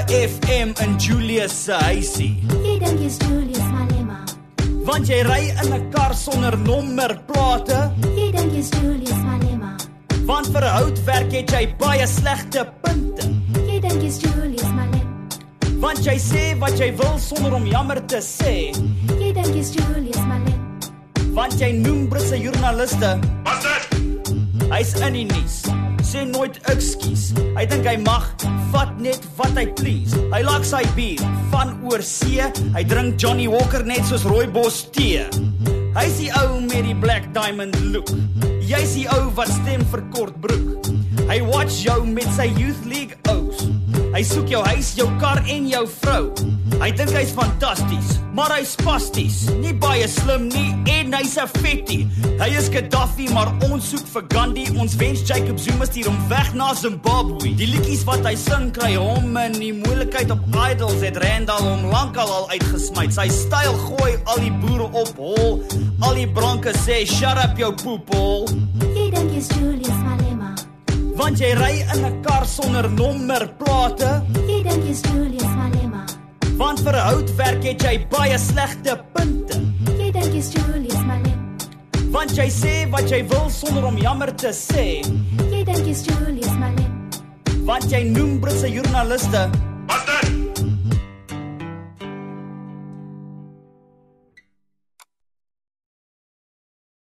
FM in Julius se huisie. Jy dink jy's Julius Malema. Want jy ry in 'n kar sonder nommerplate. Jy dink jy's Julius Malema. Want vir houtwerk het jy baie slegte punte. Jy dink jy's Julius Malema. Want jy sê wat jy wil sonder om jammer te sê. Jy dink jy's Julius Malema. Want jy noem Britse joernaliste. Wat dit? Hy's in die nuus. Sê nooit ekskuus. Hy dink hy mag vat net wat hy please. Hy laak sy bier van oor see. Hy drink Johnny Walker net soos rooibos tee. Hy's die ou met die black diamond look. Jy's die ou wat stem vir kort broek. Hy watch jou met sy Youth League oaks. Hy soek jou huis, jou kar en jou vrou. Hy dink hy's fantasties, maar hy's spasties. Nie baie slim nie en hy's 'n vettie. Hy is Gaddafi, maar ons soek vir Gandhi. Ons wens Jacob Zuma stuur hom weg na Zimbabwe. Die liedjies wat hy sing kry hom in die moeilikheid op Idols. Het Randall hom lankal al uitgesmyt. Sy styl gooi al die boere op hol. Al die bronke sê shut up jou poephol. Jy dink jy's Julius Malema. Want jy ry in 'n kar sonder nommerplate. Jy dink jy's Julius Malema. Want vir houtwerk het jy baie slegte punte. Jy dink jy's Julius Malema. Want jy sê wat jy wil sonder om jammer te sê. Jy dink jy's Julius Malema. Want jy noem Britse joernaliste. Wat dit?